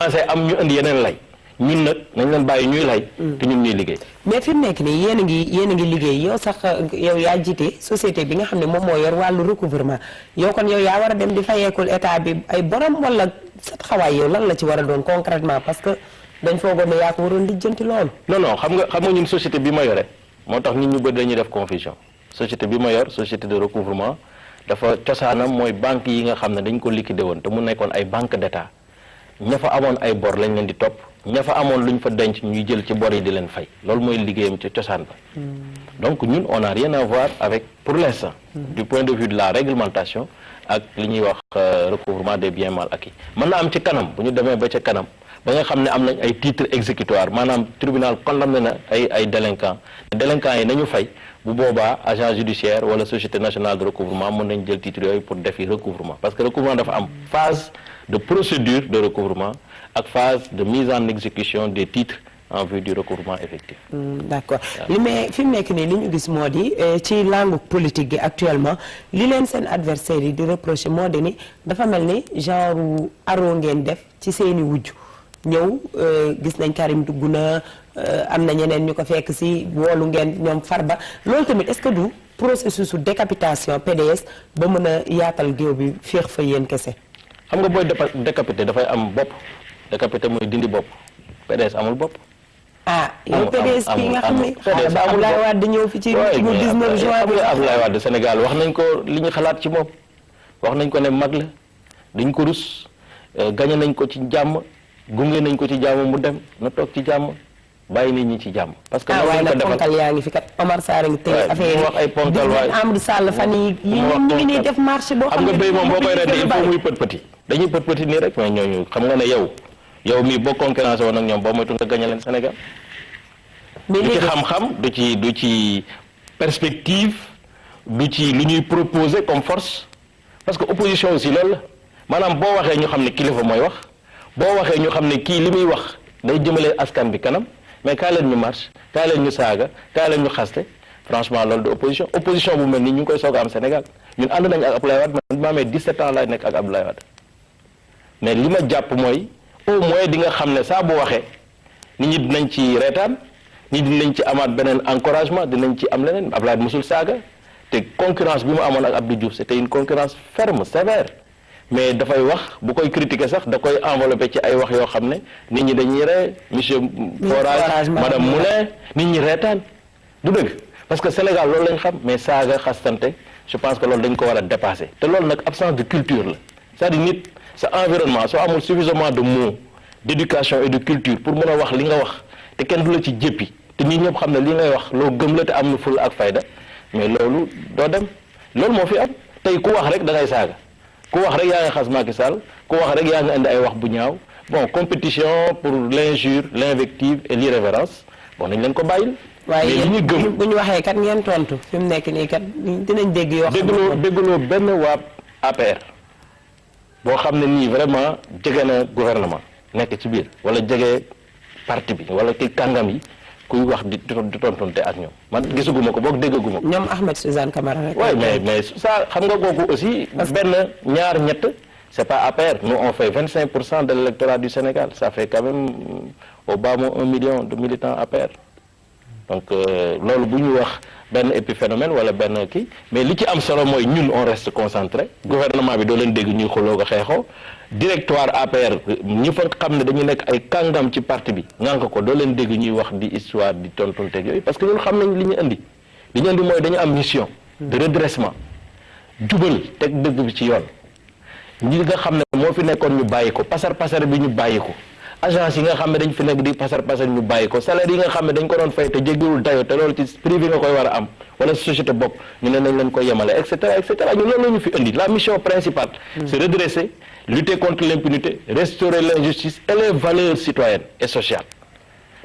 commencé am ñu indi yeneen lay ñun nag nañ leen bàyyi ñuy lay. te ñun ñuy liggéey. mais fi mu nekk nii yéen a ngi liggéey yow sax yow yaa jiite société bi nga xam ne moom moo yor wàllu recouvrement yow kon yow yaa war a dem di fayeekul état bi ay borom wala sa taxawaay yow lan la ci war a doon concrètement parce que dañ foogoon ne yaa ko waroon lijjanti loolu. non xam nga ñun société bi ma yore moo tax nit ñu bëri dañuy def confusion société bi ma yor société de recouvrement dafa cosaanam mooy banque yi nga xam ne dañ ko liquidé woon te mu nekkoon ay banque d'état ña fa amoon ay bor lañ leen di topp ña fa amoon lu ñu fa denc ñuy jël ci bor yi di leen fay loolu mooy liggéeyam ci cosaan ba. donc ñun on n'a rien à voir avec pour l'instant du point de vue de la réglementation ak li ñuy wax recouvrement des biens mal acquis mën na am ci kanam bu ñu demee ba ca kanam ba nga xam ne am nañ ay titres exécutoires maanaam tribunal condamné na ay délinquants yi nañu fay bu boobaa agent judiciaire wala société nationale de recouvrement mën nañ jël titres yooyu pour defi recouvrement parce que recouvrement dafa am phase de procédure de recouvrement ak phase de mise en exécution des titres en vue du recouvrement effectif. D'accord li mais fi mu nekk nii li ñu gis moo di ci langue politique gi actuellement li leen seen adversaire yi di reprocher moo di ni dafa mel ni genre aro ngeen def ci seeni wujj ñëw gis nañ Karim dugg na am na ñeneen ñu ko fekk si woolu ngeen ñoom Farba loolu tamit est-ce que du processus de décapitation PDS ba mën a yaatal géew bi féex fa yéen kese. xam nga booy décapité dafay am bopp décapité mooy dindi bopp PDS amul bopp. yow PDS kii nga xam ne xaaral ba Abdoulaye Wade ñëw fi ci 19 juin bi Abdoulaye Wade Sénégal wax nañ ko li ñu xalaat ci moom wax nañ ko ne mag la dañ ko rus gañe nañ ko ci jàmm gunge nañ ko ci jàmm mu dem na toog ci jàmm bàyyi nit ñi ci jàmm. parce que waaye nag ponkal yaa ngi fi kat Omar Sarr ngi tëj affaire wax ay ponkal waaye Amadou Sall fan yi ñu ngi nii def marché boo xam nga béy moom boo koy redde il faut muy pët-pëti dañuy pët-pëti nii rek mais ñooñu xam nga ne yow mii boo concurrence woon ak ñoom boo moytu nga gañe leen Sénégal du ci xam-xam du ci perspective du ci lu ñuy proposer comme force parce que opposition aussi loolu la maanaam boo waxee ñu xam ne kilifa mooy wax boo waxee ñu xam ne kii li muy wax day jëmale askan bi kanam mais kaay leen ñu marche kaay leen ñu saaga kaay leen ñu xaste franchement loolu de opposition bu mel nii ñu ngi koy soog a am Sénégal ñun ànd nañ ak Abdoulaye Wade man bi ma amee 17 ans laay nekk ak Abdoulaye Wade mais li ma jàpp mooy au moins di nga xam ne saa bu waxee nit ñi dinañ ci reetaan nit ñi dinañ ci amaat beneen encouragement dinañ ci am leneen Abdoulaye musul saaga te concurrence bi mu amoon ak Abdou Diouf c'était une concurrence ferme sévère mais dafay wax bu koy critiquer sax da koy enveloppé ci ay wax yoo xam ne nit ñi dañuy ree monsieur Forage madame Moulin nit ñi reetaan du dëgg parce que Sénégal loolu lañ xam mais saaga xastante je pense que loolu dañ ko war a dépasser te loolu nag absence de culture la c'est-à-dire nit sa environnement soo amul suffisamment de mots d'éducation et de culture pour mën a wax li nga wax te kenn du la ci jéppi te nit ñëpp xam ne li ngay wax loo gëm la te am na ful ak fayda mais loolu doo dem loolu moo fi am tey ku wax rek da ngay saaga ku wax rek yaa ngi xas Macky Sall ku wax rek yaa ngi indi ay wax bu ñaaw bon compétition pour l'injure l'invective et l'irrévérence bon nañ leen ko bàyyil. waaye li ñu gëm bu ñu waxee kat ngeen tontu fi mu nekk nii kat dinañ dégg yoo xam dégguloo benn waa APR boo xam ne nii vraiment jege na gouvernement nekk ci biir wala jege parti bi wala ki kàngam yi kuy wax di tontonte ak ñoom man gisaguma ko boog déggaguma ko. ñoom Ahmed Suzanne Camara rek. oui mais ça xam nga kooku aussi. benn ñaar ñett c'est pas APR nous on fait 25% de l'électorat du Sénégal ça fait quand même au bas mot 1 million de militants APR donc loolu bu ñu wax benn épiphénomène wala benn kii mais li ci am solo mooy ñun on reste concentré gouvernement bi doo leen dégg ñuy xuloo ko xeexoo directoire APR ñi fa xam ne dañu nekk ay kàngam ci parti bi ngànk ko doo leen dégg ñuy wax di histoire di tontonteeg yooyu parce que ñun xam nañ li ñu indi mooy dañu am mission de redressement jubal teg dëgg bi ci yoon ñi nga xam ne moo fi nekkoon ñu bàyyi ko pasar bi ñu bàyyi ko agence yi nga xam ne dañ fi nekk di pasar ñu bàyyi ko salaire yi nga xam ne dañ ko doon fay te jéggiwul dayo te loolu ci privé nga koy war a am wala société bopp ñu ne nañ leen ko yemale et cetera ñu loolu la ñu fi indi la mission principale c'est redresser lutter contre l'impunité restaurer l'injustice et les valeurs citoyennes et sociales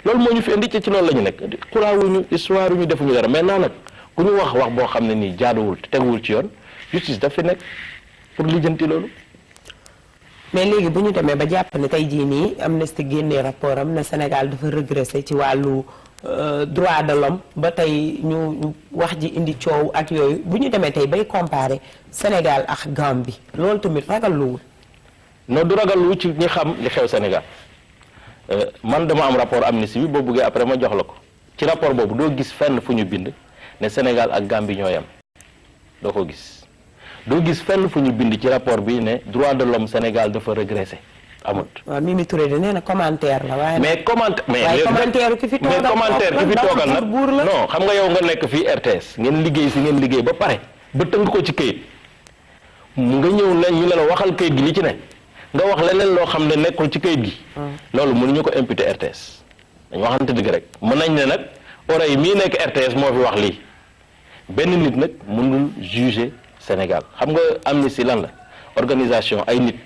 loolu moo ñu fi indi ci loolu la ñu nekk xuraawuñu histoire ñu defuñu dara maintenant nag ku ñu wax boo xam ne nii jaaduwul te teguwul ci yoon justice daf fi nekk pour lijjanti loolu. mais léegi bu ñu demee ba jàpp ne tey jii nii Amnesty génnee rapport am ne Sénégal dafa régressé ci wàllu droit de l'homme ba tey ñu wax ji indi coow ak yooyu bu ñu demee tey bay comparer Sénégal ak Gambie loolu tamit ragal luwul non du ragal lu ci ñi xam li xew Sénégal man dama am rapport Amnesty bi boo bëggee après ma jox la ko ci rapport boobu doo gis fenn fu ñu bind ne Sénégal ak Gambie ñoo yam doo ko gis doo gis fenn fu ñu bind ci rapport bi ne droit de l'homme Sénégal dafa régressé amut. waaw Mimi Touré de nee na commentaire la waaye. mais commentaire ki fi toogal nag non xam nga yow nga nekk fii RTS ngeen liggéey ba pare ba tënk ko ci këyit nga ñëw ne ñu ne la waxal këyit gi li ci ne nga wax leneen loo xam ne nekkul ci këyit gi. loolu mënuñu ko imputer RTS dañu waxante dëgg rek mën nañ ne nag oreille mii nekk RTS moo fi wax lii benn nit nag mënul juger Sénégal xam nga Amnesty lan la organisation ay nit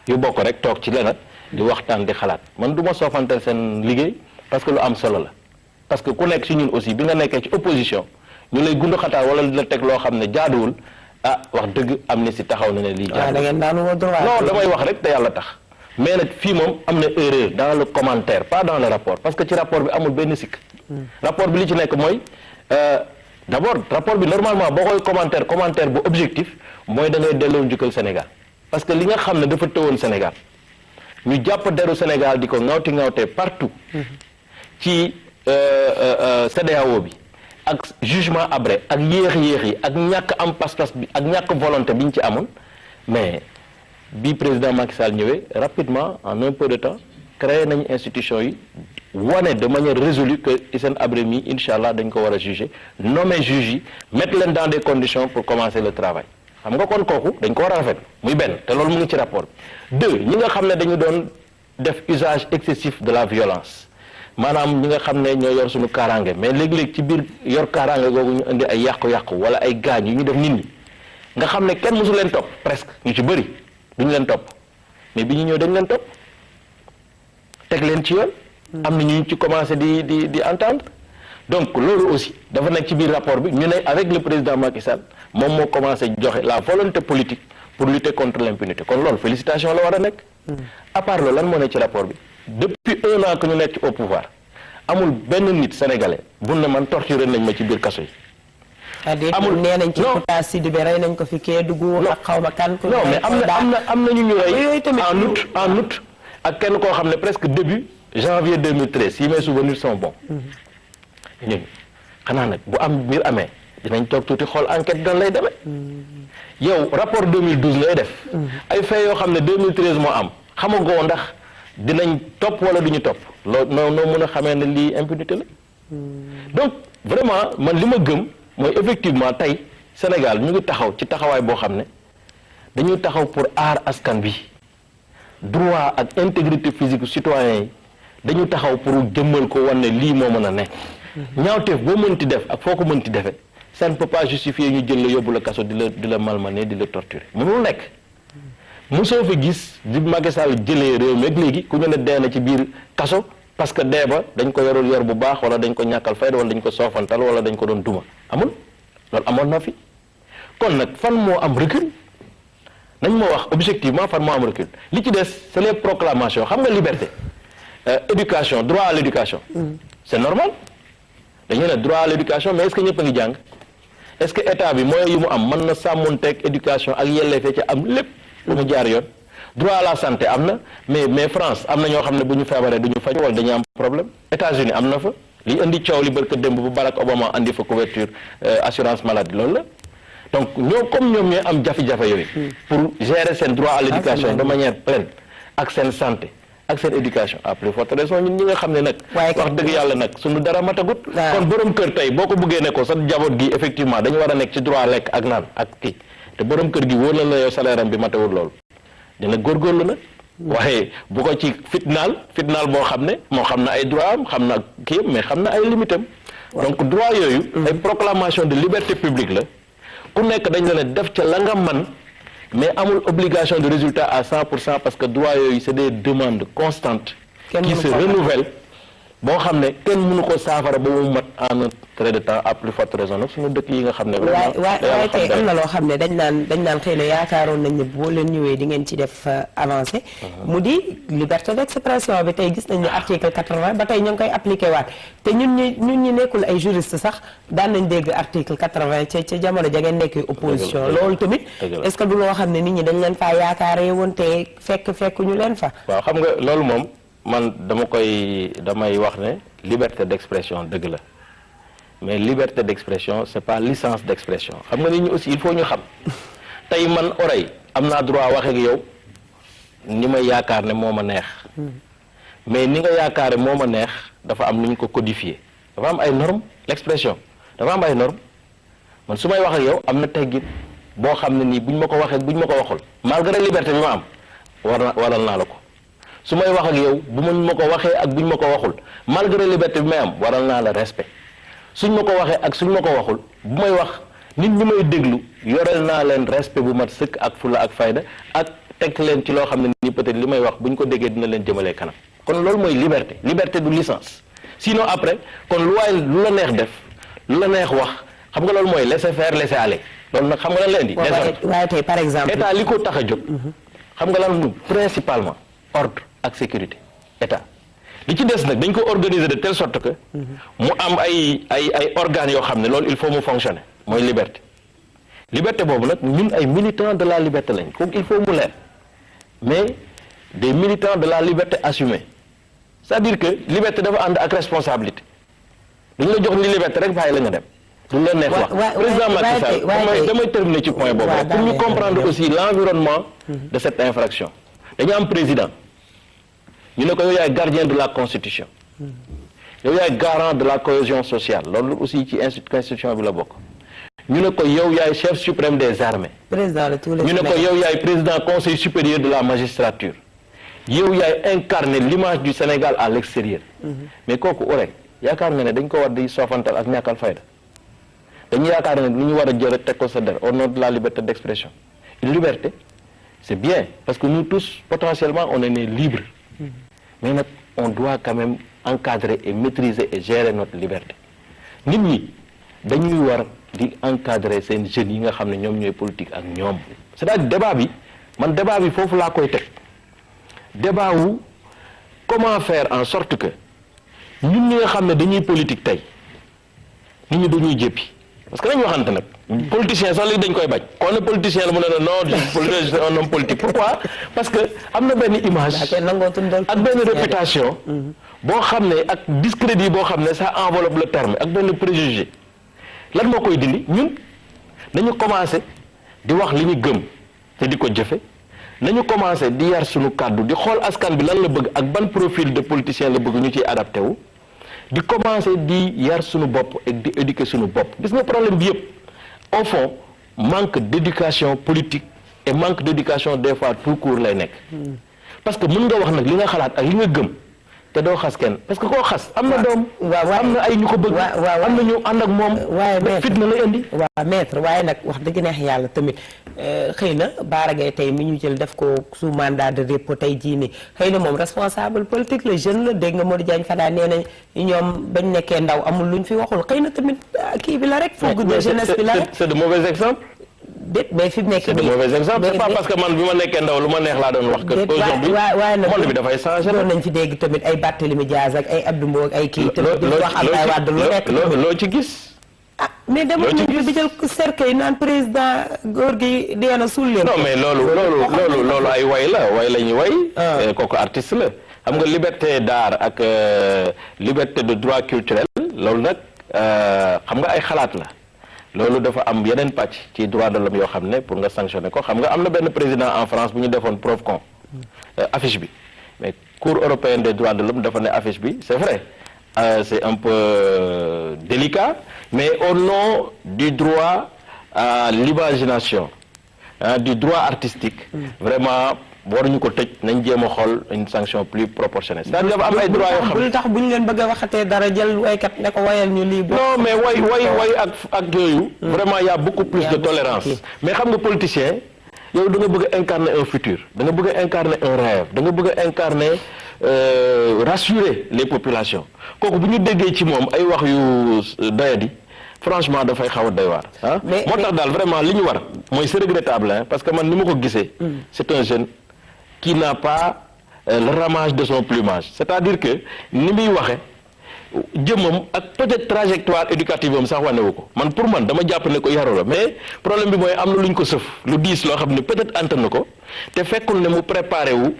yu bokk rek toog ci leneen di waxtaan di xalaat man du ma soofantal seen liggéey parce que lu am solo la parce que ku nekk ci ñun aussi bi nga nekkee ci opposition ñu lay gund xataar wala di la teg loo xam ne jaaduwul wax dëgg Amnesty taxaw na ne lii jaaduwul. da ngeen daan woo droit non damay wax rek te yàlla tax mais nag fii moom am na erreur dans le commentaire pas dans le rapport parce que ci rapport bi amul benn sikk rapport bi li ci nekk mooy d'abord rapport bi normalement boo koy commentaire bu objectif mooy da ngay delloo njukkal Sénégal parce que li nga xam ne dafa tëwoon Sénégal ñu jàpp deru Sénégal di ko ŋawte partout ci CEDEAO bi ak jugement abré ak yéex yi ak ñàkk am pas-pas bi ak ñàkk volonté bi ñu ci amoon mais bi président Macky Sall ñëwee rapidement en un peu de temps créé nañu institution yi wane de manière résolue que Hissène Habré mi incha allah dañ ko war a juger nommer juge yi mettre leen dans des conditions pour commencer le travail xam nga kon kooku dañ ko war a rafet muy benn te loolu mu ngi ci rapport bi deux ñi nga xam ne dañu doon def usage excessif de la violence maanaam ñi nga xam ne ñoo yor suñu kaaraange mais léeg-léeg ci biir yor kaaraange googu ñu indi ay yàqu-yàqu wala ay gaañ yu ñu def nit ñi nga xam ne kenn mësu leen topp presque ñu ci bëri duñu leen topp mais bi ñu ñëw dañ leen topp teg leen ci yoon am na ñu ci commencé di entendre donc loolu aussi dafa nekk ci biir rapport bi ñu ne avec le président Macky Sall moom moo commencé joxe la volonté politique pour lutter contre l'impunité kon loolu félicitation la war a nekk à part loolu lan moo nekk ci rapport bi depuis 1 an que ñu nekk ci au pouvoir amul benn nit sénégalais bu ne man torturé nañ ma ci biir kaso yi amul nee nañ ci Kouta Sidibé rey nañ ko fi Kédougou ak xaw ma kan ko non mais am na ñu rey en août ak kenn koo xam ne presque début janvier 2013 si mes souvenirs sont bons ñun xanaa nag bu am mbir amee dinañ toog tuuti xool enquête dan lay demee yow rapport 2012 ngay def ay fait yoo xam ne 2013 moo am xamagoo ndax dinañ topp wala duñu topp loolu noo mën a xamee ne lii impunité la donc vraiment man li ma gëm mooy effectivement tey Sénégal ñu ngi taxaw ci taxawaay boo xam ne dañuy taxaw pour aar askan bi droit ak intégrité physique citoyen yi dañu taxaw pour jëmmal ko wan ne lii moo mën a ne ñaawteef boo mënti def ak foo ko mënti defee ça ne peut pas justifier ñu jël la yóbbu la kaso di la malmener di la torturer mënul nekk mosoo fi gis di Macky Sall jëlee réew mi ak léegi ku ñu ne dee na ci biir kaso parce que dee ba dañ ko yorul yor bu baax wala dañ ko ñàkkal fayda wala dañ ko soofantal wala dañ ko doon duma amul loolu amoon na fi kon nag fan moo am recul nañ moo wax objectivement fan moo am recul li ci des c'est les proclamations xam nga liberté éducation droit à l'éducation c'est normal dañu ne droit à l'éducation mais est-ce que ñëpp a ngi jàng est-ce que état bi moyens yu mu am mën na sàmmonteeg éducation ak yelleef ci am lépp lu mu jaar yoon droit à la santé am na mais France am na ñoo xam ne bu ñu feebaree du ñu faj wala dañuy am problème États-Unis am na fa li indi coow li barka démb bu Barack Obama andi fa couverture assurance maladie loolu la donc comme ñoom ñooy am jafe-jafe yooyu pour gérer seen droit à l'éducation de manière pleine ak seen santé ak seen éducation à plus forte raison ñun ñi nga xam ne nag wax dëgg yàlla nag suñu dara matagut kon borom kër tey boo ko bëggee ne ko sa njaboot gi effectivement dañu war a nekk ci droit lekk ak naan ak kii te borom kër gi wóor na la yow salaire am bi matawul loolu dina góorgóorlu nag waaye bu ko ci fitnaal boo xam ne moo xam na ay droit am xam na kii mais xam na ay limitam donc droit yooyu ay proclamation de liberté publique la ku nekk dañ la ne def ca la nga man mais amul obligation de résultat à 100% parce que droit yooyu c'est des demandes constantes qui se renouvellent boo xam ne kenn mënu ko saafara ba mu mat en un trait de temps à plus forte raison nag suñu dëkk yi nga xam ne waaye tey am na loo xam ne dañ naan xëy na yaakaaroon nañ ne boo leen ñëwee di ngeen ci def avancé mu di liberté d'expression bi tey gis nañ ne article 80 ba tey ñu ngi koy appliqué waat te ñun ñi nekkul ay juriste sax daan nañ dégg article 80 ca jamono ja ngeen nekkee opposition loolu tamit est-ce que du loo xam ne nit ñi dañ leen faa yaakaaree woon te fekk ñu leen fa waaw xam nga loolu moom man damay wax ne liberté d'expression dëgg la mais liberté d'expression c'est pas licence d'expression xam nga nit ñi aussi il faut ñu xam tey man Oray am naa droit wax ak yow ni ma yaakaar ne moo ma neex mais ni nga yaakaare moo ma neex dafa am nu ñu ko codifié dafa am ay normes l'expression dafa am ay normes man su may wax ak yow am na teggin boo xam ne nii buñ ma ko waxee buñ ma ko waxul malgré liberté bi ma am waral naa la ko su may wax ak yow bu ma ko waxee ak buñ ma ko waxul malgré liberté bi may am waral naa la respect suñ ma ko waxee ak suñ ma ko waxul bu may wax nit ñi may déglu yoreel naa leen respect bu mat sëkk ak fula ak fayda ak teg leen ci loo xam ne ni peut-être li may wax buñ ko déggee dina leen jëmalee kanam kon loolu mooy liberté du licence sinon après kon lu la neex def lu la neex wax xam nga loolu mooy laisser faire laisser aller loolu nag xam nga lan la indi waaye tey par exemple état li ko tax a jóg xam nga lan mu principalement ordre ak sécurité état li ci des nag dañ ko organiser de telle sorte que mu am ay organes yoo xam ne loolu il faut mu fonctionner mooy liberté boobu nag ñun ay militants de la liberté lañ kooku il faut mu leer mais des militants de la liberté assumée c'est-à-dire que liberté dafa ànd ak responsabilité duñ la jox ni liberté rek bàyyi la nga dem duñ la neex wax président Macky Sall damay terminer ci point boobu pour ñu comprendre aussi l'environnement de cette infraction dañu am président ñu ne ko yow yaay gardien de la constitution yow yaay garant de la cohésion sociale loolu aussi ci institution bi la bokk ñu ne ko yow yaay chef suprême des armées ñu ne ko yow yaay président conseil supérieur de la magistrature yow yaay incarner l'image du Sénégal à l'extérieur mais kooku ore yaakaar nga ne dañ ko war di soofantal ak ñàkkal fayda dañu yaakaar ne lu ñu war a jël rek teg ko sa der au nom de la liberté d'expression une liberté c'est bien parce que nous tous potentiellement on est nés libres mais nag on doit quand même encadrer et maîtriser et gérer notre liberté nit ñi dañuy war di encadrer seen jeunes yi nga xam ne ñoom ñooy politique ak ñoom c'est-à-dire débat bi foofu laa koy teg débat wu comment faire en sorte que ñun ñi nga xam ne dañuy politique tey nit ñi dañuy jéppi parce que dañu waxante nag politicien sax léegi dañ koy bañ kon ne politicien la mu ne non c'est un homme politique pourquoi parce que am na benn image ak benn réputation boo xam ne ak discrédit boo xam ne ça enveloppe le terme ak benn préjugé lan moo koy dindi ñun nañu commencé di wax li ñu gëm te di ko jëfe nañu commencé di yar suñu kàddu di xool askan bi lan la bëgg ak ban profil de politicien la bëgg ñu ciy adapté wu di commencer di yar suñu bopp ak di éduquer suñu bopp gis nga problème bi yëpp au fond manque d'éducation politique et manque d'éducation des fois tout court lay nekk parce que mën nga wax nag li nga xalaat ak li nga gëm te doo xas kenn parce que koo xas am na doom am na ay ñu ko bëgg am na ñu ànd ak moom waaye fitna lay indi waaw maître waaye nag wax dëgg neex yàlla tamit xëy na Bara Gaye tey mi ñu jël def ko sous mandat de dépôt tey jii nii xëy na moom responsable politique la jeune la dégg nga Modou Diagne Fada nee na ñoom bañ nekkee ndaw amul luñ fi waxul xëy na tamit kii bi la rek fougue de jeunesse bi la rek c'est de mauvais exemples mais fi mu nekk c'est de mauvais exemples c'est pas parce que man bi ma nekkee ndaw lu ma neex laa doon wax que aujourd'hui monde bi dafay changer doon nañ fi dégg tamit ay Barthélémy Diaz ak ay Abdou Mbow ak ay kii tamit di wax Abdoulaye Wade lu nekk loo ci gis mais demoon nañ fi di jël cercueil naan président góor gi dee na suul leen non mais loolu ay way la ñuy way kooku artiste la xam nga liberté d'art ak liberté de droit culturel loolu nag xam nga ay xalaat la loolu dafa am yeneen pàcc ci droit de l'homme yoo xam ne pour nga sanctionner ko xam nga am na benn président en France bu ñu defoon preuve con affiche bi mais Cour européenne des droits de l'homme dafa ne affiche bi c'est vrai c'est un peu délicat mais au nom du droit à l'imagination du droit artistique vraiment waruñu ko tëj nañ jéem a xool une sanction plus proportionnelle c'est-à-dire dafa am ay droits yoo xam ne tax bu ñu leen bëgg a waxatee dara jël waykat ne ko wayal ñu lii non mais way ak yooyu vraiment y a beaucoup plus de tolérance mais xam nga politicien yow da nga bëgg a incarner un futur da nga bëgg a incarner un rêve da nga bëgg a incarner rassurer les populations kooku bu ñu déggee ci moom ay wax yu doyadi franchement dafay xaw a doy waar ah. moo tax daal vraiment li ñu war mooy c'est regrettable hein, parce que man ni ma ko gisee. c'est un jeune qui n'a pas le ramage de son plumage c'est-à-dire que ni muy waxe jëmmam ak peut-être trajectoire éducative am sax wanewu ko man pour man dama jàpp ne ko yaru la mais problème bi mooy am na lu ñu ko sëf lu diis loo xam ne peut-être antan na ko te fekkul ne mu préparé wu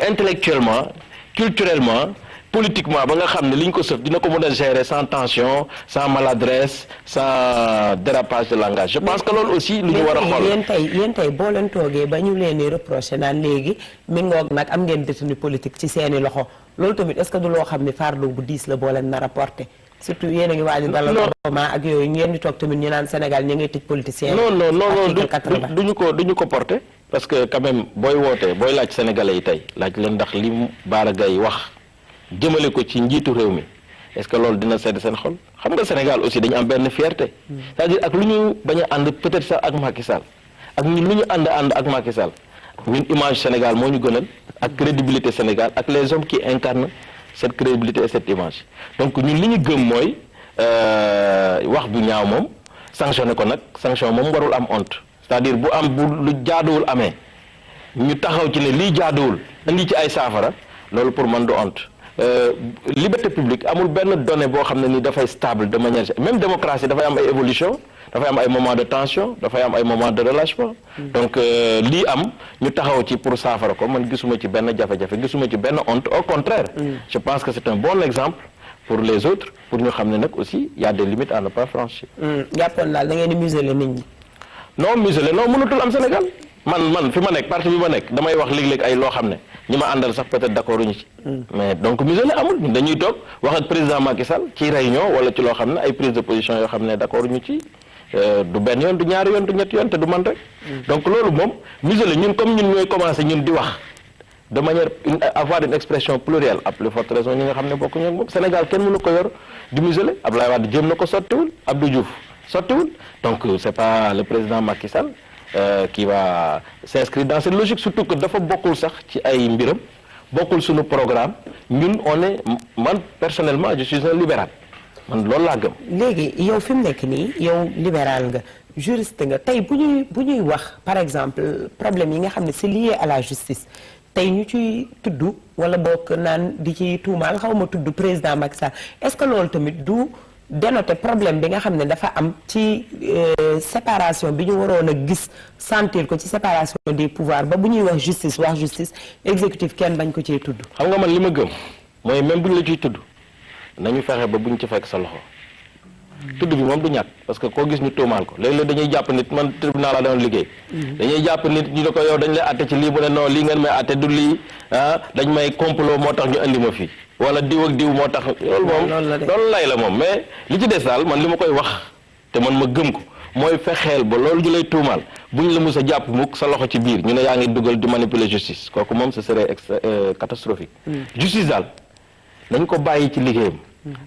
intellectuellement culturellement politiquement ba nga xam ne li ñu ko sëf dina ko mën a gérer sans tension sans maladresse sans dérapage de langage je pense que loolu aussi lu ñu war a xool yéen tey boo leen toogee ba ñu leen di reproché naan léegi mi ngoog nag am ngeen détenu politique ci seeni loxo loolu tamit est-ce que du loo xam ne fardeau bu diis la boo leen nar a porté surtout yéen a ngi waaj dala Obama ak yooyu ngeen di toog tamit ñu naan Sénégal ñu ngi tëj politicien non duñu ko porté parce que quand même booy wootee booy laaj sénégalais yi tey laaj leen ndax li Bara Gaye wax jëmale ko ci njiitu réew mi est-ce que loolu dina sedd seen xol xam nga Sénégal aussi dañu am benn fierté c'est-à-dire ak lu ñu bañ a ànd peut-être sax ak Macky Sall ak ñun lu ñu ànd ak Macky Sall ñun image Sénégal moo ñu gënal ak crédibilité Sénégal ak les hommes qui incarnent cette crédibilité et cette image donc ñun li ñu gëm mooy wax bu ñaaw moom sanctionné ko nag sanction moom warul am honte c'est-à-dire bu lu jaaduwul amee ñu taxaw ci ne lii jaaduwul indi ci ay saafara loolu pour man du honte liberté publique amul benn donnée boo xam ne ni dafay stable de manière même démocratie dafay am ay évolution dafay am ay moments de tension dafay am ay moments de relâchement donc lii am ñu taxaw ci pour saafara ko man gisuma ci benn jafe-jafe gisuma ci benn honte au contraire je pense que c'est un bon exemple pour les autres pour ñu xam ne nag aussi y a des limites à ne pas franchir jàppoon daal da ngeen di museler nit ñi non museler non mënatul am Sénégal man fi ma nekk parti bi ma nekk damay wax léeg-léeg ay loo xam ne ñi ma àndal sax peut-être d'accord uñu ci mais donc museler amul ñun dañuy toog wax ak président Macky Sall ci réunion wala ci loo xam ne ay prise de position yoo xam ne d'accord uñu ci du benn yoon du ñaari yoon du ñetti yoon te du man rek donc loolu moom museler ñun comme ñun ñooy commencer ñun di wax de manière avoir une expression plurielle à plus forte raison ñi nga xam ne bokk ñoom moom Sénégal kenn mënu ko yor di museler Abdoulaye Wade jéem na ko sottiwul Abdou Diouf sottiwul donc c'est pas le président Macky Sall qui va s'inscrire dans cette logique surtout que dafa bokkul sax ci ay mbiram bokkul suñu programme ñun on est man personnellement je suis un libéral man loolu laa gëm. léegi yow fi mu nekk nii yow libéral nga juriste nga tey bu ñuy wax par exemple problème yi nga xam ne c'est lié à la justice tey ñu ciy tudd wala bokk naan di ci tuumaal xaw ma tudd président Macky Sall est-ce que loolu tamit du dénoter problème bi nga xam ne dafa am ci séparation bi ñu waroon a gis sentir ko ci séparation des pouvoirs ba bu ñuy wax justice exécutif kenn bañ ko cee tudd. xam nga man li ma gëm mooy même bu ñu la ciy tudd nañu fexe ba bu ñu ci fekk sa loxo tudd bi moom du ñàkk parce que koo gis ñu tuumaal ko léeg-léeg dañuy jàpp nit man tribunal la doon liggéey. dañuy jàpp nit ñu ne ko yow dañ lay àtte ci lii bu ne non lii ngeen may àtte du lii dañ may complot moo tax ñu andi ma fii. wala diw ak diw moo tax loolu moom loolu lay la moom mais li ci des daal man li ma koy wax te man ma gëm ko mooy fexeel ba loolu ñu lay tuumaal buñ la mus a jàpp mukk sa loxo ci biir ñu ne yaa ngi dugal di manipuler justice kooku moom ce serait catastrophique justice daal nañ ko bàyyi ci liggéeyam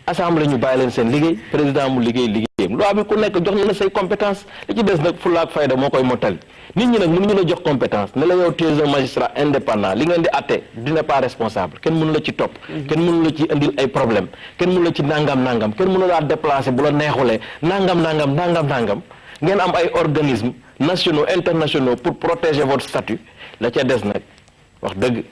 assemblée ñu bàyyi leen seen liggéey président mu liggéeyam loi bi ku nekk jox na la say compétence li ci des nag fulla ak fayda moo koy mottali nit ñi nag mënuñu la jox compétence ne la yow tu es un magistrat indépendant li ngeen di atte tu n'es pas responsable kenn mënu la ci topp kenn mënu la ci indil ay problème kenn mënu la ci nangam kenn mënu laa déplacer bu la neexulee nangam ngeen am ay organismes nationaux internationaux pour protéger votre statut la ca des nag wax dëgg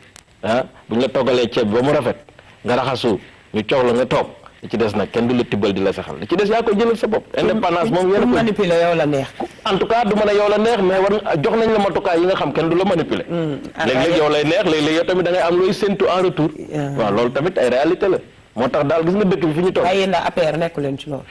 bu ñu la toggalee ceeb ba mu rafet nga raxasu ñu coow la nga toog li ci des nag kenn du la tibbal di la saxal li ci des yaa koy jëlal sa bopp indépendance moom yéen a ko manipuler yow la neex en tout cas du mën a yow la neex mais war jox nañ la matukaay yi nga xam kenn du la manipuler léeg-léeg yow lay neex léeg-léeg yow tamit da ngay am looy séntu en retour waaw loolu tamit ay réalité la moo tax daal gis nga dëkk bi fi ñu toog waaye yéen a APR nekku leen ci loolu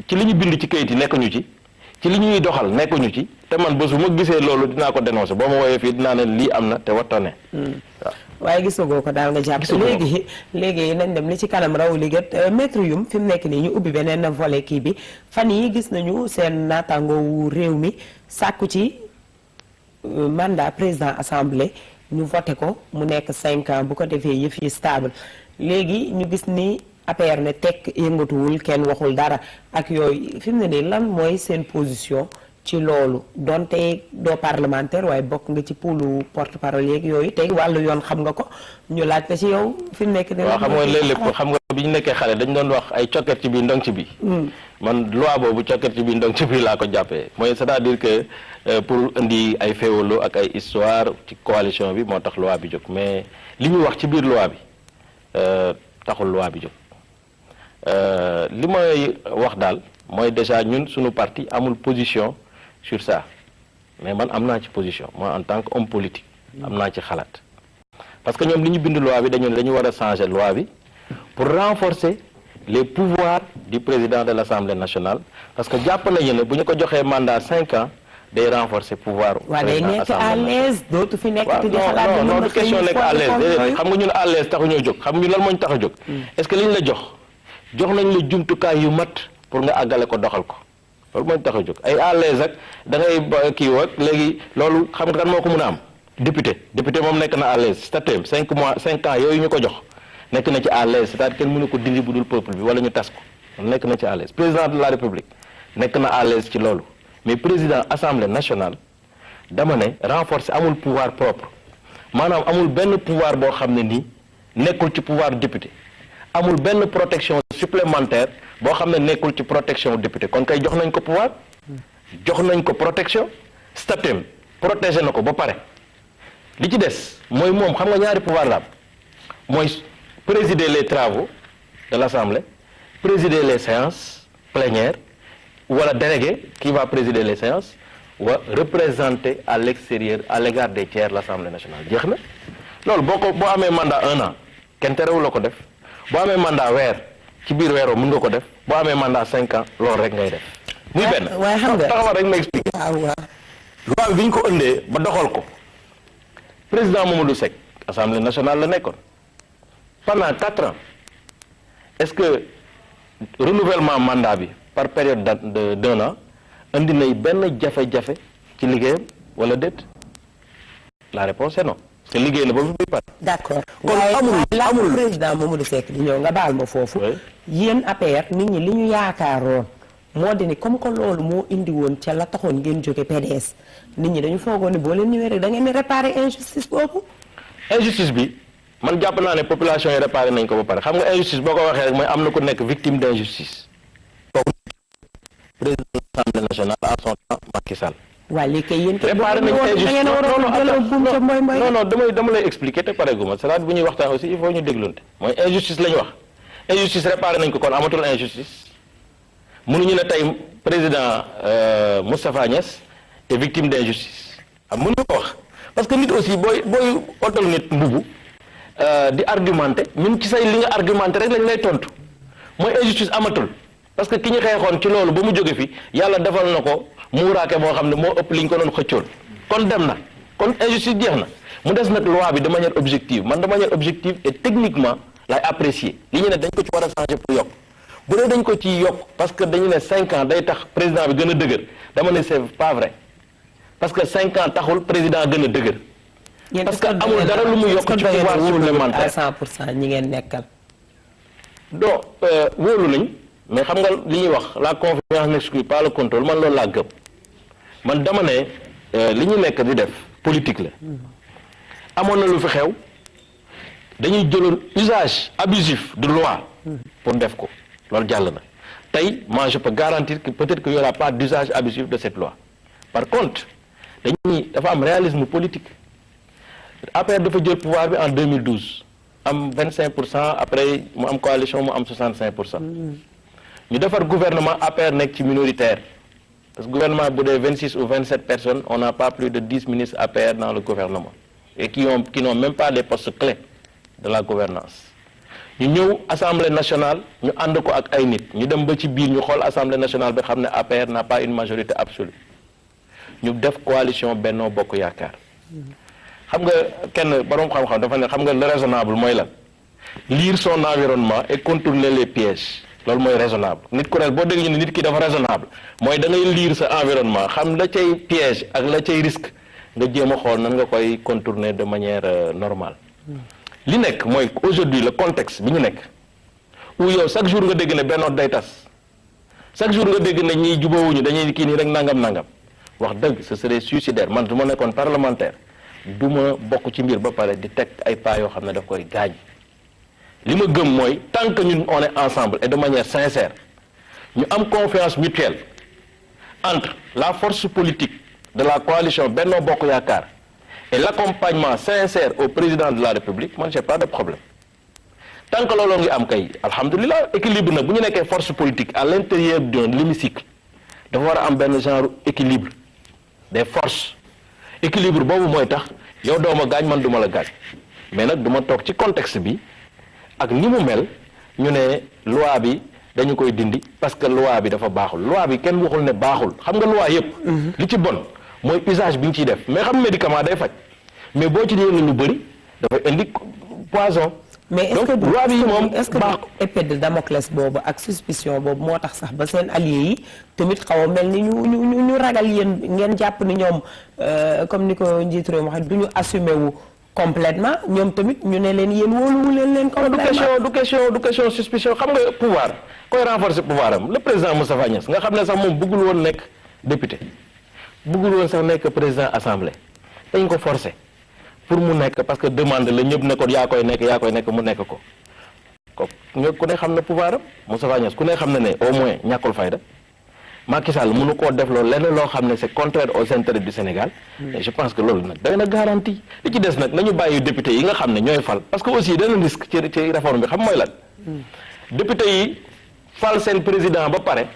ci li ñu bind ci kayit yi nekkuñu ci li ñuy doxal nekkuñu ci te man bés bu ma gisee loolu dinaa ko dénoncer boo ma woowee fii dinaa ne lii am na te wattane waaw waaye gisagoo ko daal nga jàpp léegi nañ dem li ci kanam raw liggéey maître Youm fi mu nekk nii ñu ubbi beneen volet kii bi fan yi gis nañu seen naataangoo réew mi sàkku ci mandat président assemblée ñu voté ko mu nekk 5 ans bu ko defee yëf yi stable léegi ñu gis ni APR ne tekk yëngatuwul kenn waxul dara ak yooyu fi mu ne nii lan mooy seen position ci loolu donte doo parlementaire waaye bokk nga ci poolu porte-parole yeeg yooyu tey wàllu yoon xam nga ko ñu laaj la ci yow fi mu nekk nii. waaw xam nga léeg-léeg xam nga bi ñu nekkee xale dañ doon wax ay cokket ci bii ndong ci bi man loi boobu cokket ci bii ndong ci bi laa ko jàppee mooy c'est-à-dire que pour indi ay féewaloo ak ay histoire ci coalition bi moo tax loi bi jóg mais li ñuy wax ci biir loi bi taxul loi bi jóg li may wax daal mooy déjà ñun suñu parti amul position sur ça mais man am naa ci position moi en tant qu'homme politique am naa ci xalaat parce que ñoom li ñu bind loi bi dañu war a changer loi bi pour renforcer les pouvoirs du président de l'Assemblée nationale parce que jàpp nañu ne bu ñu ko joxee mandat 5 ans day renforcer pouvoir président nekk à l'aise dootu fi nekk di xalaat non du question nekk à l'aise xam nga ñun à l'aise taxu ñoo jóg xam nga ñu lan moo ñu tax a jóg est-ce que li ñu la jox nañ la jumtukaay yu mat pour nga àggale ko doxal ko loolu moo ñu tax a jóg ay à l'aise ak da ngay kii wak léegi loolu xam nga kan moo ko mën a am député moom nekk na à l'aise statut 5 ans yooyu ñu ko jox nekk na ci à l'aise c'est-à-dire kenn mënu ko dindi bu dul peuple bi wala ñu tas ko nekk na ci à l'aise président de la république nekk na à l'aise ci loolu mais président assemblée nationale dama ne renforcer amul pouvoir propre maanaam amul benn pouvoir boo xam ne nii nekkul ci pouvoir député amul benn protection supplémentaire boo xam ne nekkul ci protection député kon kay jox nañ ko pouvoir jox nañ ko protection statut protégé na ko ba pare li ci des mooy moom xam nga ñaari pouvoir la am mooy présider les travaux de l'Assemblée présider les séances plénières wala délégué qui va présider les séances wa représenter à l'extérieur à l'égard des tiers l'Assemblée nationale jeex na loolu boo amee mandat 1 an kenn terewul la ko def boo amee mandat weer ci biir weeroo mën nga ko def boo amee mandat 5 ans loolu rek ngay def muy benn waaye xam nga taxawal rek ma expliqué loi bi ñu ko ëndee ba doxal ko président Mamadou Seck Assemblée nationale la nekkoon pendant 4 ans est-ce que renouvellement mandat bi par période d'1 an indi nay benn jafe-jafe ci liggéeyam wala déet la réponse est non parce que liggéey na ba fi muy pare. d'accord kon amul président Mamadou Seck di ñëw nga baal ma foofu. yéen APR nit ñi li ñu yaakaaroon moo di ni comme que loolu moo indi woon ca la taxoon ngeen jóge PDS nit ñi dañu foogoon ni boo leen ñëwee rek da ngeen di réparer injustice boobu. injustice bi man jàpp naa ne population yi réparé nañ ko ba pare xam nga injustice boo ko waxee rek mooy am na ku nekk victime d'injustice. président de l'Assemblée nationale à son temps Macky Sall. waa léegi kay yéen réparé nañ injustice non dama lay expliquer te pare gu ma c'est-à-dire bu ñuy waxtaan aussi il faut ñu déglunte mooy injustice la ñu wax injustice réparé nañ ko kon amatul injustice mënuñu ne tey président Moustapha Niasse est victime d'injustice mënuñu ko wax parce que nit aussi booy otal nit mbubu di argumenter ñun ci say li nga argumenter rek lañ lay tontu mooy injustice amatul parce que ki ñu xeexoon ci loolu ba mu jóge fi yàlla defal na ko muuraake boo xam ne moo ëpp li ñu ko doon xëccool kon dem na kon injustice jeex na mu des nag loi bi de manière objective man de manière objective et techniquement lay apprécier li ñu ne dañ ko ci war a changer pour yokk bu dee dañ ko ci yokk parce que dañu ne 5 ans day tax président bi gën a dëgër dama ne c'est pas vrai parce que 5 ans taxul président gën a dëgër. parce que amul dara lu mu yokk ci pouvoir supplémentaire à 100% ñi ngeen nekkal. donc wóolu nañ mais xam nga li ñuy wax la confiance n'exclut pas le contrôle man loolu laa gëm man dama ne li ñu nekk di def politique la amoon na lu fi xew dañuy jëloon usage abusif de loi pour def ko loolu jàll na tey moi je peux garantir que peut-être qu'il y aura pas d'usage abusif de cette loi par contre dafa am réalisme politique APR dafa jël pouvoir bi en 2012 am 25% après mu am coalition mu am 65%. ñu defar gouvernement APR nekk ci minoritaire parce que gouvernement bu dee 26 ou 27 personnes on n'a pas plus de 10 ministres APR dans le gouvernement et qui n'ont même pas des postes clés de la gouvernance ñu ñëw assemblée nationale ñu ànd ko ak ay nit ñu dem ba ci biir ñu xool assemblée nationale bi xam ne APR n'a pas une majorité absolue ñu def coalition Benno Bokk Yaakaar xam nga kenn borom xam-xam dafa ne xam nga le raisonnable mooy lan lire son environnement et contourner les pièges loolu mooy raisonnable nit ku ne boo dégg ñu ne nit ki dafa raisonnable mooy da ngay lire sa environnement xam la cay piège ak la cay risque nga jéem a xool nan nga koy contourner de manière normale li nekk mooy aujourd'hui le contexte bi ñu nekk où yow chaque jour nga dégg ne Benno day tas chaque jour nga dégg ne ñiy jubóowuñu dañuy kii nii rek nangam wax dëgg ce serait suicidaire man du ma nekkoon parlementaire du ma bokk ci mbir ba pare di teg ay pas yoo xam ne daf koy gaañ li ma gëm mooy tant que ñun on est ensemble et de manière sincère ñu am confiance mutuelle entre la force politique de la coalition Benno Bokk Yaakaar et l'accompagnement sincère au président de la République man j'ai pas de problème tant que looloo ngi am kay alhamdulilah équilibre nag bu ñu nekkee force politique à l'intérieur de l'hémicycle dafa war a am benn genre équilibre des forces équilibre boobu mooy tax yow doo ma gaañ man du ma la gaañ mais nag du ma toog ci contexte bi ak ni mu mel ñu ne loi bi dañu koy dindi parce que loi bi dafa baaxul loi bi kenn waxul ne baaxul xam nga loi yépp li ci bon mooy usage bi ñu ciy def mais xam médicament day faj mais boo ci yëngu lu bëri dafay indi poison. mais est-ce donc que loi bi moom est-ce que épée de Damoclès boobu ak suspicion boobu moo tax sax ba seen alliés yi tamit xaw a mel ni ñu ragal yéen ngeen jàpp ni ñoom comme ni ko njiit réew wax du ñu assumer wu complètement ñoom tamit ñu ne leen yéen wóoluwu leen complètement du question suspicion xam nga pouvoir koy renforcer pouvoir am le président Moustapha Niasse nga xam ne sax moom bëggul woon nekk député bëggul woon sax nekk président assemblée dañ ko forcer pour mu nekk parce que demande la ñëpp ne ko yaa koy nekk mu nekk ko ñoo ku ne xam na pouvoir am Moustapha Niasse ku ne xam na ne au moins ñàkkul fayda Macky Sall mënu koo def loolu lenn loo xam ne c'est contraire aux intérêts du Sénégal et je pense que loolu nag doy na garantie li ci des nag nañu bàyyi député yi nga xam ne ñooy fal parce que aussi dana risque ci réforme bi xam mooy lan député yi fal seen président ba pare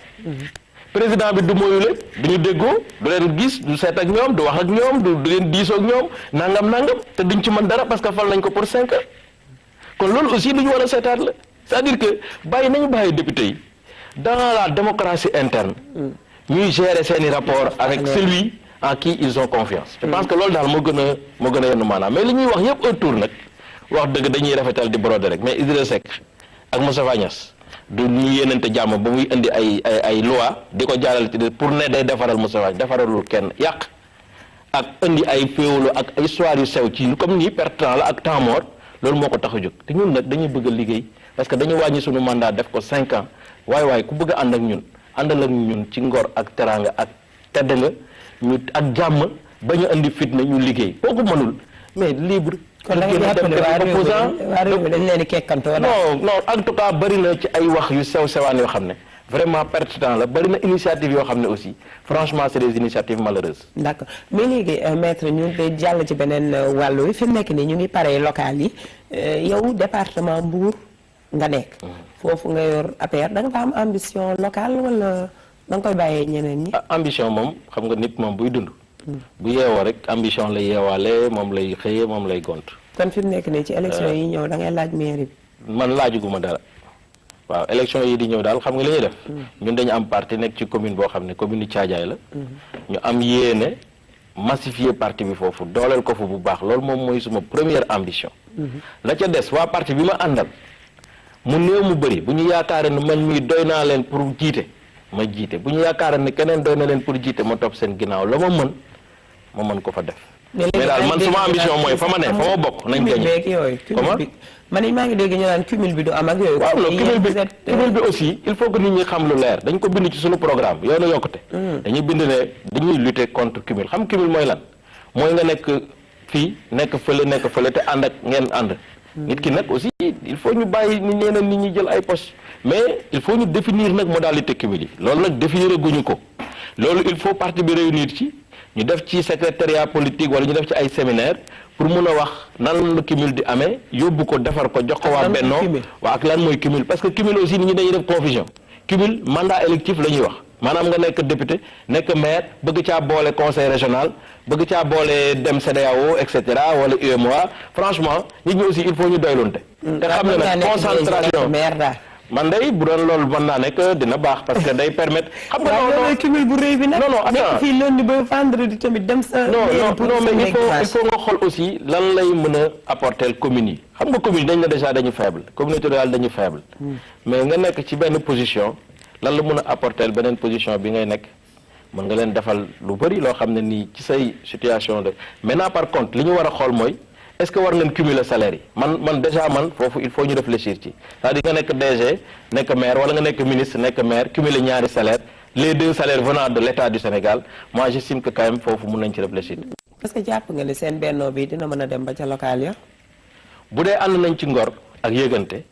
président bi du moyule du ñu déggoo du leen gis du seet ak ñoom du wax ak ñoom du leen diisoo ak ñoom nangam te duñ ci mën dara parce que fal nañ ko pour 5 ans kon loolu aussi lu ñu war a seetaat la c'est-à-dire que nañu bàyyi député yi dans la démocratie interne ñuy gérer seeni rapport avec celui en qui ils ont confiance je pense que loolu daal moo gën a yenn maanaam mais li ñuy wax yëpp autour nag wax dëgg dañuy rafetal di broder rek mais Idrissa Seck ak Moustapha Niasse du ñu yéenante jàmm ba muy indi ay loi di ko jaaral ci pour ne day defaral Moustapha defaralul kenn yàq ak indi ay féewlu ak histoire yu sew ci comme nii perte temps la ak temps mort loolu moo ko tax a jóg te ñun nag dañuy bëgg a liggéey parce que dañu wàññi suñu mandat def ko 5 ans waaye ku bëgg a ànd ak ñun àndal ak ñun ci ngor ak teraanga ak tedd nga ñu ak jàmm ba ñu indi fitna ñu liggéey kooku mënul mais libre. kon da nga jàpp ne waa réew mi dañ leen di kekkantoo non en tout cas bëri na ci ay wax yu sewaan yoo xam ne vraiment perte temps la bëri na initiative yoo xam ne aussi franchement c'est des initiatives malheureuses. d'accord mais léegi maître ñu ngi jàll ci beneen wàllu wi fi mu nekk nii ñu ngi pare local yi yow département Mbour nga nekk. foofu nga yor APR da nga fa am ambition locale wala da nga koy bàyyee ñeneen ñi. ambition moom xam nga nit moom buy dund. bu yeewoo rek ambition lay yeewaale moom lay xëyee moom lay gont. kon fi mu nekk nii ci élection yi ñëw da ngay laaj mairie bi. man laajuguma dara waaw élection yi di ñëw daal xam nga li ñuy def. ñun dañu am parti nekk ci commune boo xam ne commune yi Thiadiaye la. ñu am yéene massifier parti bi foofu dooleel ko fu bu baax loolu moom mooy suma première ambition. la ca des waa parti bi ma àndal mu néew mu bëri bu ñu yaakaaree ne man mii doy naa leen pour jiite ma jiite bu ñu yaakaaree ne keneen doy na leen pour jiite ma topp seen ginnaaw la ma mën ko fa def. mais daal man suma ambition mooy fa ma ne fa ma bokk nañ gañe. comment man maa ngi dégg ñu naan cumul bi du am ak yooyu. waaw cumul bi aussi il faut que nit ñi xam lu leer dañ ko bind ci suñu programme yoonu yokkute. dañuy bind ne dañuy lutter contre cumul xam cumul mooy lan mooy nga nekk fii nekk fële te ànd ak ngeen ànd. nit ki nag aussi il faut ñu bàyyi ni ñeneen nit ñi jël ay poste mais il faut ñu définir nag modalité cumul yi loolu nag définir guñu ko loolu il faut parti bi réunir ci ñu def ci secrétariat politique wala ñu def ci ay séminaire pour mun a wax nan la cumul di amee yóbbu ko defar ko jox ko waa Bennoo waa ak lan mooy cumul parce que cumul aussi nit ñi dañuy def confusion cumul mandat électif la ñuy wax maanaam nga nekk député nekk maire bëgg caa boole conseil régional bëgg caa boole dem CEDEAO et cetera wala UEMOA franchement nit ñi aussi il faut ñu doylunte te xam ne nag concentration man day bu doon loolu mën naa nekk dina baax parce que day permettre. xam nga non cumul bu rëy bi nag. non attends fii lundi ba vendredi tamit dem sa. non mais il faut nga xool aussi lan lay mën a apporter communes yi xam nga communes dañ la déjà dañu faible communauté rurale dañu faible. mais nga nekk ci benn position lan la mën a apporter beneen position bi ngay nekk mën nga leen defal lu bari loo xam ne nii ci say situation de maintenant par contre li ñu war a xool mooy. est-ce que war ngeen cumuler salaire yi man déjà man foofu il faut ñu réfléchir ci c'est-à-dire nga nekk DG nekk maire wala nga nekk ministre nekk maire cumuler ñaari salaire les 2 salaires venant de l'État du Sénégal moi j'estime que quand même foofu mun nañ ci réfléchir. parce que jàpp nga ni seen bennoo bi dina mën a dem ba ca local ya. bu dee ànd nañ ci ngor ak yëgante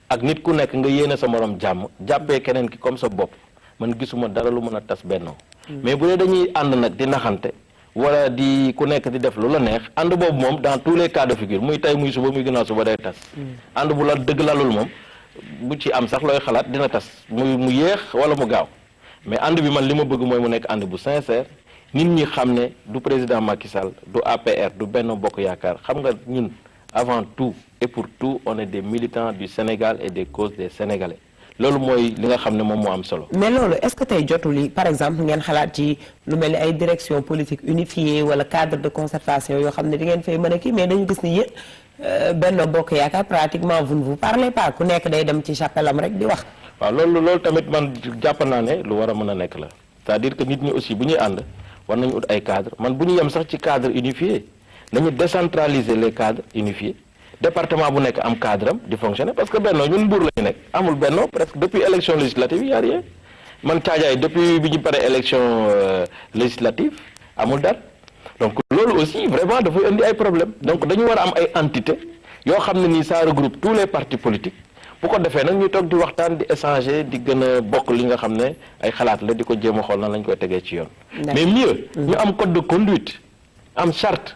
ak nit ku nekk nga yéene sa morom jàmm jàppee keneen ki comme sa bopp man gisuma dara lu mën a tas bennoo. mais bu dee dañuy ànd nag di naxante wala di ku nekk di def lu la neex ànd boobu moom dans tous les cas de figure muy tey muy suba muy ginnaaw suba day tas. ànd bu la dëgg lalul moom bu ci am sax looy xalaat dina tas mu yéex wala mu gaaw mais ànd bi man li ma bëgg mooy mu nekk ànd bu sincère nit ñi xam ne du président Macky Sall du APR du Benno Bokk Yaakaar xam nga ñun avant tout et pour tout on est des militants du Sénégal et des causes des Sénégalais. loolu mooy li nga xam ne moom moo am solo. mais loolu est-ce que tey jotul yi par exemple ngeen xalaat ci lu mel ni ay direction politique unifiée wala cadre de concertation yoo xam ne di ngeen fay mën a kii mais dañu gis ni yéen Benno Bokk Yaakaar pratiquement vous ne vous parlez pas ku nekk day dem ci chapelle am rek di wax. waaw loolu tamit man jàpp naa ne lu war a mën a nekk la c'est-à-dire que nit ñi aussi bu ñuy ànd war nañu ut ay cadre man bu ñu yem sax ci cadre unifié nañu décentraliser les cadres unifiés. département bu nekk am cadre am di fonctionner parce que Benno ñun Mbour la ñu nekk amul Benno presque depuis élection législative y a rien man Thiadiaye depuis bi ñu paree élection législative amul dara donc loolu aussi vraiment dafay indi ay problème donc dañu war a am ay entité yoo xam ne nii ça regroupe tous les partis politiques bu ko defee nag ñu toog di waxtaan di échanger di gën a bokk li nga xam ne ay xalaat la di ko jéem a xool nan lañ koy tegee ci yoon mais mieux ñu am code de conduite am charte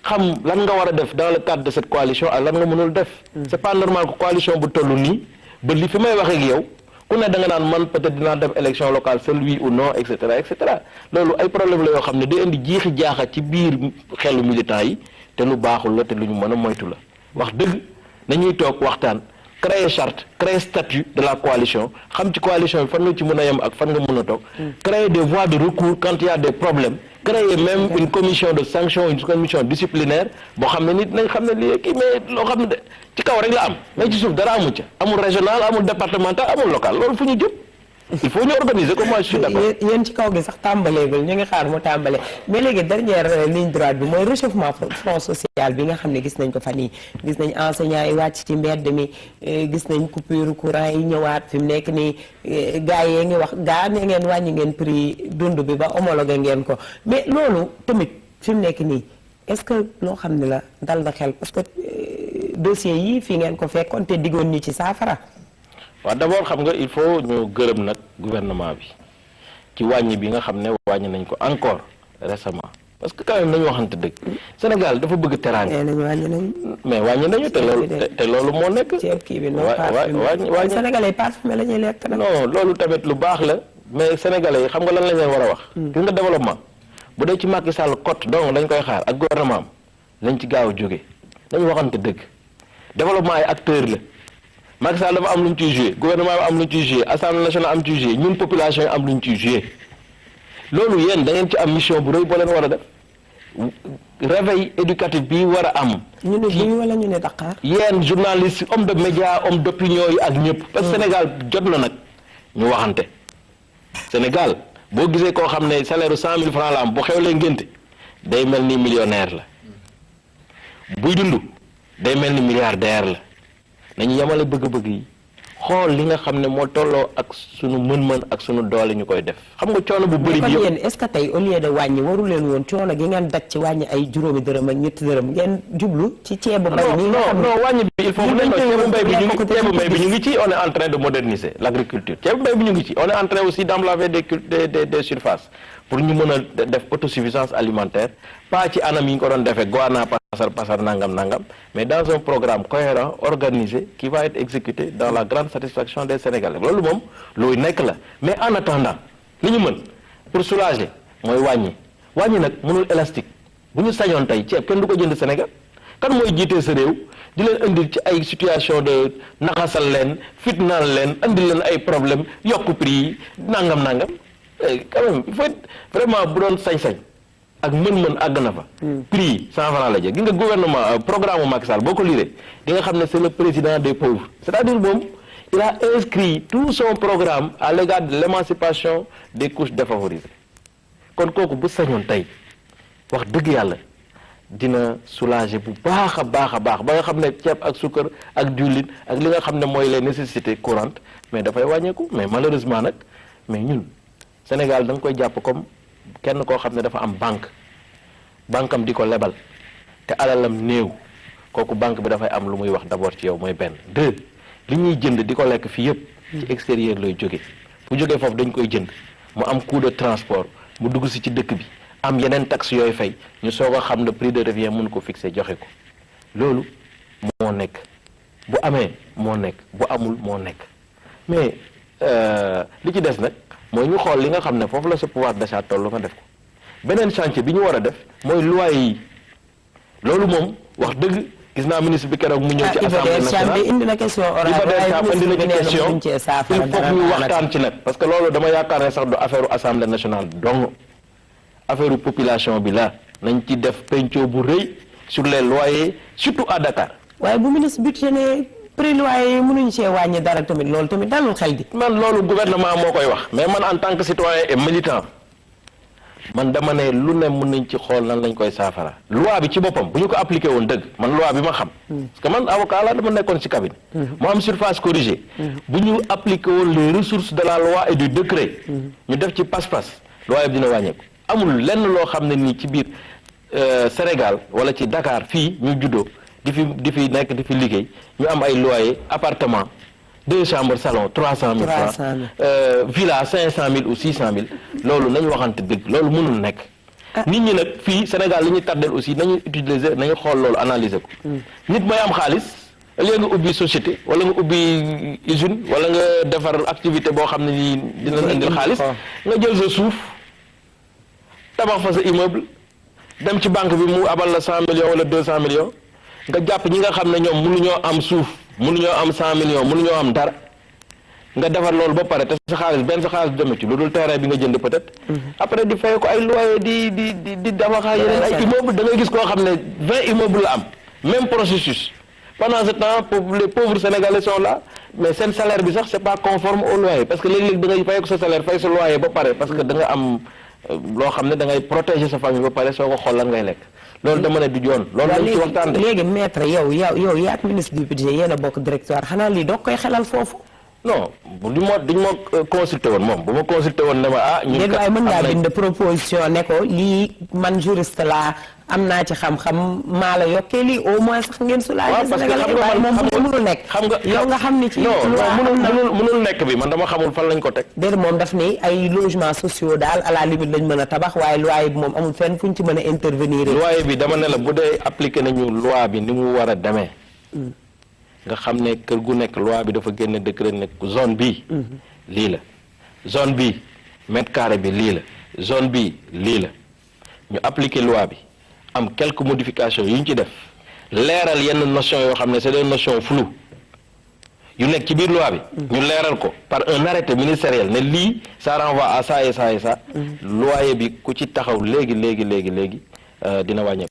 xam lan nga war a def dans le cadre de cette coalition ak lan nga mënul def c'est pas normal que coalition bu toll nii ba li fi may wax ak yow ku ne da nga naan man peut-être dinaa dem élection locale seul oui ou non et cetera loolu ay problème la yoo xam ne day indi jiixi jaaxa ci biir xelu militants yi te lu baaxul la te lu ñu mën a moytu la wax dëgg nañuy toog waxtaan créer charte créer statut de la coalition xam ci coalition bi fan nga ci mën a yem ak fan nga mën a toog créer des voies de recours quand il y a des problèmes créer même une commission de sanction une commission disciplinaire boo xam ne nit nañ xam ne lii kii mais loo xam ne ci kaw rek la am mais ci suuf dara amu ca amul régional amul départemental amul local loolu fu ñu jëm il faut ñu organiser comment je suis d'accord. yéen ci kaw gi sax tàmbaleegul ñu ngi xaar mu tàmbale mais léegi dernière ligne droite bi mooy réchauffement front social bi nga xam ne gis nañ ko fan yii gis nañ enseignants yi wàcc ci mbedd mi gis nañ coupure courant yi ñëwaat fi mu nekk nii gars yee ngi wax gaa ne ngeen wàññi ngeen prix dund bi ba homologué ngeen ko mais loolu tamit fi mu nekk nii est-ce que loo xam ne la dal na xel parce que dossier yi fii ngeen ko fekkoon te diggoon ñu ci saafara. waaw d'abord xam nga il faut ñu gërëm nag gouvernement bi ci wàññi bi nga xam ne wàññi nañ ko encore récemment parce que quand même nañu waxante dëgg Sénégal dafa bëgg teraanga mais wàññi nañu te loolu moo nekk ceeb kii bi wàññi sénégalais parfumé la ñuy lekk nag non loolu tamit lu baax la mais sénégalais yi xam nga lan lañ leen war a wax gis nga développement bu dee ci Macky Sall cote donc dañ koy xaar ak gouvernement am lañ ci gaaw a jóge nañu waxante dëgg développement ay acteur la Macky Sall dafa am lu ñu ciy joué gouvernement bi am lu ñu ciy joué assemblée nationale am ciy joué ñun population yi am lu ñu ciy joué loolu yéen da ngeen ci am mission bu rëy boo leen war a def réveil éducatif bi war a am. ñu ne Guy wala ñu ne Dakar. yéen journaliste homme de média homme d'opinion yi ak ñëpp. parce que Sénégal jot na nag ñu waxante. Sénégal boo gisee koo xam ne salaire 100 000 francs la am bu xewlee ngénte day mel ni millionnaire la buy dund day mel ni milliardaire la. nañu yemale bëgg-bëgg yi xool li nga xam ne moo tolloo ak sunu mën-mën ak sunu doole ñu koy def xam nga coono bu bëri bi yéen est-ce que tey au lieu de wàññi waru leen woon coono gi ngeen daj ci wàññi ay juróomi dërëm ak ñetti dërëm ngeen jublu ci ceebu mbay mi non wàññi bi il faut mu ne ceebu mbay bi ñu ngi ci on est en train de moderniser l'agriculture ceebu mbay bi ñu ngi ci on est en train aussi d'emblaver des surfaces pour ñu mën a def autosuffisance alimentaire pas ci anam yi ñu ko doon defee goana pasar nangam mais dans un programme cohérent organisé qui va être exécuté dans la grande satisfaction des Sénégalais loolu moom looy nekk la mais en attendant li ñu mën pour soulager mooy wàññi nag mënul élastique bu ñu sañoon tey ceeb kenn du ko jënd Sénégal kan mooy jiitee sa réew di leen indil ci ay situation de naxasal leen fitnaal leen indil leen ay problème yokku prix yi nangam quand même il faut vraiment bu doon sañ-sañ ak mën-mën àgg na fa. prix 100 francs la jël gi nga gouvernement programme Macky Sall boo ko liree di nga xam ne c'est le président des pauvres c'est-à-dire moom il a inscrit tout son programme à l'égard de l'émancipation des couches défavorisées kon kooku bu sañoon tey wax dëgg yàlla dina soulager bu baax a baax ba nga xam ne ceeb ak sukkar ak diwlin ak li nga xam ne mooy les nécessités courantes mais dafay wàññeeku mais malheureusement nag mais ñun Sénégal da nga koy jàpp comme kenn koo xam ne dafa am banque am di ko lebal te alalam néew kooku banque bi dafay am lu muy wax d'abord ci yow mooy benn. deux li ñuy jënd di ko lekk fii yëpp ci extérieur lay jóge bu jógee foofu dañ koy jënd mu am coût de transport mu dugg si ci dëkk bi am yeneen taxes yooyu fay ñu soog a xam ne prix de revient mun ko fixer joxe ko loolu moo nekk bu amee moo nekk bu amul moo nekk mais li ci des nag mooy ñu xool li nga xam ne foofu la sa pouvoir d'achat toll nga def ko beneen chantier bi ñu war a def mooy loyer yi loolu moom wax dëgg gis naa ministre bi keroog mu ñëw ci assemblée nationale indi na question indi na ci question il faut ñu waxtaan ci nag parce que loolu dama yaakaar ne sax du affaire assemblée nationale donc affaire population bi la nañ ci def penco bu rëy sur les loyers surtout à Dakar. waaye bu ministre budget ne prix loyer yi mënuñ cee wàññi dara tamit loolu tamit dalul xel di. man loolu gouvernement moo koy wax mais man en tant que citoyen et militant man dama ne lu ne mën nañ ci xool nan lañ koy saafara loi bi ci boppam bu ñu ko appliqué woon dëgg man loi bi ma xam. parce que man avocat la dama nekkoon ci cabinet. mu am surface corrigée. bu ñu appliqué woon les ressources de la loi et du décret. ñu def ci pas-pas loi bi dina wàññeeku. amul lenn loo xam ne nii ci biir Sénégal wala ci Dakar fii ñu juddoo di fi nekk di fi liggéey ñu am ay loyer appartement 2 chambres salon 300 000 francs villa 500 000 ou 600 000 loolu nañu waxante dëgg loolu mënul nekk. nit ñi nag fii Sénégal li ñuy tàddeel aussi nañu utiliser nañu xool loolu analyser ko. nit mooy am xaalis léegi nga ubbi société wala nga ubbi usine wala nga defar activité boo xam ne nii dina la indil xaalis nga jël sa suuf. tabax fa sa immeuble dem ci banque bi mu abal la 100 millions wala 200 millions nga jàpp ñi nga xam ne ñoom mënuñoo am suuf mënuñoo am 100 millions mënuñoo am dara nga defar loolu ba pare te sa xaalis benn sa xaalis du demee ci lu dul terrain bi nga jënd peut-être. après di fay ko ay loyer di tabax yeneen ay immeuble da ngay gis koo xam ne 20 immeubles la am même processus pendant ce temps les pauvres sénégalais sont là mais seen salaire bi sax c'est pas conforme au loyer parce que léeg-léeg da ngay fay ko sa salaire fay sa loyer ba pare parce que da nga am. loo xam ne da ngay protéger sa famille ba pare soo ko xool lan ngay lekk loolu dama ne du yoon. loolu lañ ci waxtaan de léegi maître yow yaak ministre du budget yéen a bokk directoire xanaa lii doo koy xelal foofu. non duñ ma consulté woon moom bu ma consulté woon ne ma ñun waaye mën ngaa bind proposition ne ko lii man juriste laa am naa ci xam-xam maa la yokkee lii au moins sax ngeen soulager Sénégalais waaye moom mënul nekk. xam nga yow nga xam ni ci. mënul nekk bi man dama xamul fan lañ ko teg. déedéet moom daf ni ay logements sociaux daal à la limite lañ mën a tabax waaye loyer bi moom amul fenn fu ñu ci mën a intervenir. loyer bi dama ne la bu dee appliqué nañu loi bi ni mu war a demee. nga xam ne kër gu nekk loi bi dafa génne décret nekk zone bii lii la zone bii mètre carré bi lii la zone bii lii la ñu appliquer loi bi am quelques modifications yu ñu ci def leeral yenn notions yoo xam ne c'est des notions floues yu nekk ci biir loi bi ñu leeral ko par un arrêté ministériel ne lii ça renvoie à ça et ça et ça loyer bi ku ci taxaw léegi dina wàññeeku.